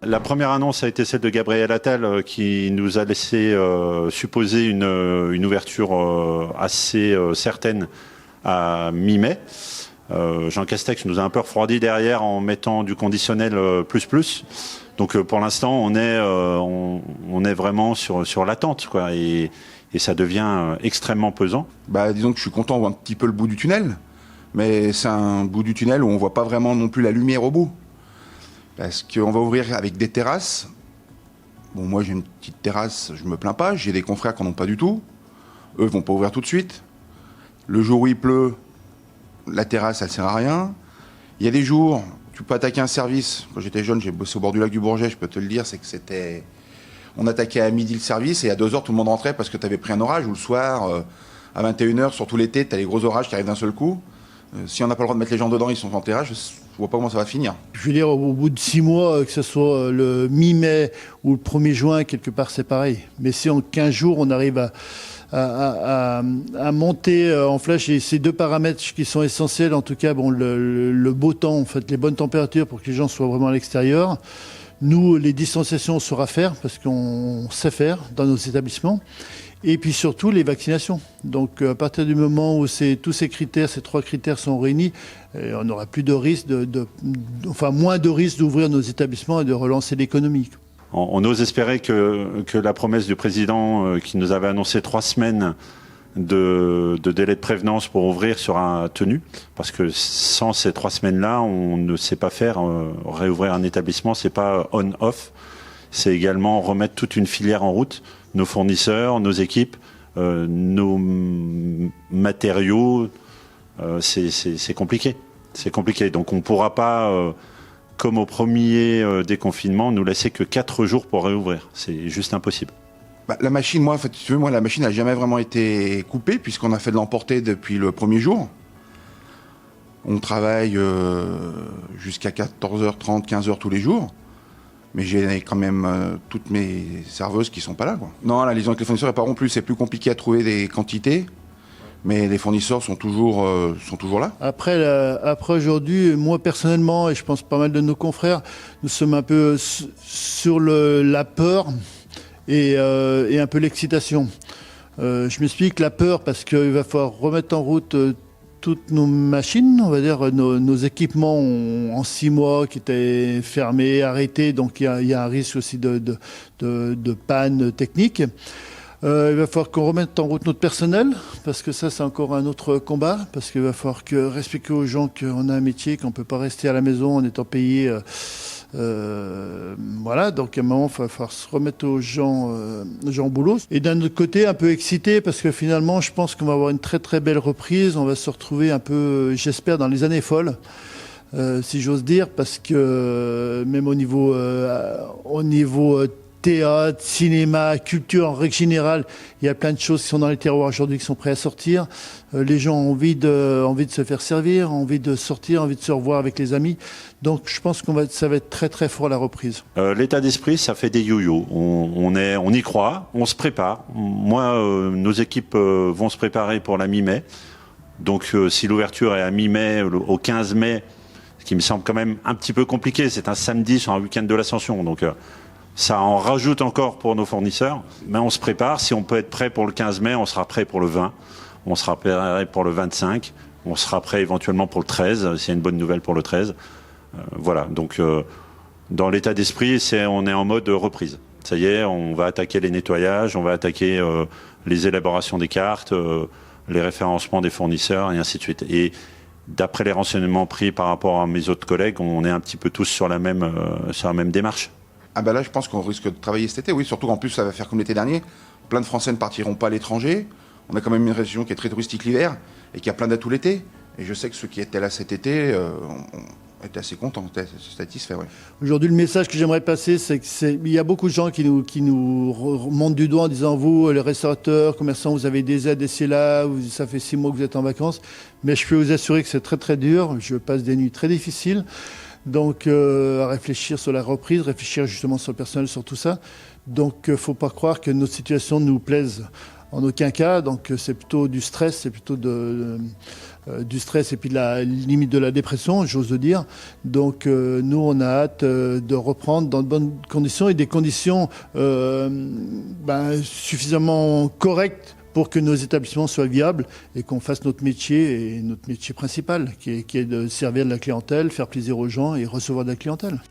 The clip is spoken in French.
La première annonce a été celle de Gabriel Attal qui nous a laissé supposer une ouverture assez certaine à mi-mai. Jean Castex nous a un peu refroidi derrière en mettant du conditionnel plus. Donc pour l'instant, on est vraiment sur l'attente, quoi, et ça devient extrêmement pesant. Disons que je suis content de voir un petit peu le bout du tunnel, mais c'est un bout du tunnel où on voit pas vraiment non plus la lumière au bout. Parce qu'on va ouvrir avec des terrasses. Bon, moi j'ai une petite terrasse, je me plains pas. J'ai des confrères qui n'en ont pas du tout. Eux vont pas ouvrir tout de suite. Le jour où il pleut, la terrasse elle sert à rien. Il y a des jours, tu peux attaquer un service. Quand j'étais jeune, j'ai bossé au bord du lac du Bourget, je peux te le dire, c'est que c'était... On attaquait à midi le service et à 2h tout le monde rentrait parce que tu avais pris un orage. Ou le soir, à 21h, surtout l'été, tu as les gros orages qui arrivent d'un seul coup. Si on n'a pas le droit de mettre les gens dedans, ils sont en terrasse, je vois pas comment ça va finir. Je veux dire, au bout de 6 mois, que ce soit le mi-mai ou le 1er juin, quelque part, c'est pareil. Mais si en 15 jours, on arrive à monter en flèche, et ces deux paramètres qui sont essentiels, en tout cas, bon, le beau temps, en fait, les bonnes températures pour que les gens soient vraiment à l'extérieur. Nous, les distanciations, on saura faire parce qu'on sait faire dans nos établissements. Et puis surtout, les vaccinations. Donc, à partir du moment où tous ces critères, ces 3 critères sont réunis, on n'aura plus de risque, moins de risque d'ouvrir nos établissements et de relancer l'économie. On ose espérer que la promesse du président qui nous avait annoncé 3 semaines de délai de prévenance pour ouvrir sera tenue. Parce que sans ces 3 semaines-là, on ne sait pas faire. Réouvrir un établissement, c'est pas on-off. C'est également remettre toute une filière en route. Nos fournisseurs, nos équipes, nos matériaux, c'est compliqué. C'est compliqué. Donc on ne pourra pas, comme au premier déconfinement, nous laisser que 4 jours pour réouvrir. C'est juste impossible. La machine, moi, en fait, si tu veux, la machine n'a jamais vraiment été coupée puisqu'on a fait de l'emporter depuis le premier jour. On travaille jusqu'à 14h30, 15h tous les jours. Mais j'ai quand même toutes mes serveuses qui sont pas là, quoi. Non, la liaison avec les fournisseurs n'est pas rompue. C'est plus compliqué à trouver des quantités, mais les fournisseurs sont toujours là. Après aujourd'hui, moi personnellement, et je pense pas mal de nos confrères, nous sommes un peu sur la peur et un peu l'excitation. Je m'explique, la peur parce qu'il va falloir remettre en route toutes nos machines, on va dire nos équipements en 6 mois qui étaient fermés, arrêtés, donc il y a un risque aussi de panne technique. Il va falloir qu'on remette en route notre personnel, parce que ça c'est encore un autre combat, parce qu'il va falloir expliquer aux gens qu'on a un métier, qu'on ne peut pas rester à la maison en étant payé. Voilà, donc à un moment, il va falloir se remettre aux gens au boulot. Et d'un autre côté, un peu excité, parce que finalement, je pense qu'on va avoir une très très belle reprise. On va se retrouver un peu, j'espère, dans les années folles, si j'ose dire, parce que même au niveau théâtre, cinéma, culture en règle générale, il y a plein de choses qui sont dans les terroirs aujourd'hui qui sont prêts à sortir. Les gens ont envie de se faire servir, ont envie de sortir, envie de se revoir avec les amis. Donc je pense ça va être très très fort la reprise. L'état d'esprit, ça fait des yo-yo. On y croit, on se prépare. Moi, nos équipes vont se préparer pour la mi-mai. Donc si l'ouverture est à mi-mai, au 15 mai, ce qui me semble quand même un petit peu compliqué, c'est un samedi sur un week-end de l'Ascension. Donc ça en rajoute encore pour nos fournisseurs. Mais on se prépare. Si on peut être prêt pour le 15 mai, on sera prêt pour le 20. On sera prêt pour le 25. On sera prêt éventuellement pour le 13, s'il y a une bonne nouvelle pour le 13. Voilà. Donc, dans l'état d'esprit, on est en mode reprise. Ça y est, on va attaquer les nettoyages, on va attaquer les élaborations des cartes, les référencements des fournisseurs, et ainsi de suite. Et d'après les renseignements pris par rapport à mes autres collègues, on est un petit peu tous sur la même démarche. Là, je pense qu'on risque de travailler cet été, oui. Surtout qu'en plus, ça va faire comme l'été dernier. Plein de Français ne partiront pas à l'étranger. On a quand même une région qui est très touristique l'hiver et qui a plein d'atouts l'été. Et je sais que ceux qui étaient là cet été étaient assez contents, étaient satisfaits. Ouais. Aujourd'hui, le message que j'aimerais passer, c'est qu'il y a beaucoup de gens qui nous remontent du doigt en disant « Vous, les restaurateurs, commerçants, vous avez des aides ici et là, ça fait 6 mois que vous êtes en vacances. » Mais je peux vous assurer que c'est très très dur. Je passe des nuits très difficiles. Donc, à réfléchir sur la reprise, réfléchir justement sur le personnel, sur tout ça. Donc, il ne faut pas croire que notre situation nous plaise en aucun cas. Donc, c'est plutôt du stress, c'est plutôt du stress et puis de la limite de la dépression, j'ose le dire. Donc nous, on a hâte de reprendre dans de bonnes conditions et des conditions suffisamment correctes pour que nos établissements soient viables et qu'on fasse notre métier, et notre métier principal, qui est de servir de la clientèle, faire plaisir aux gens et recevoir de la clientèle.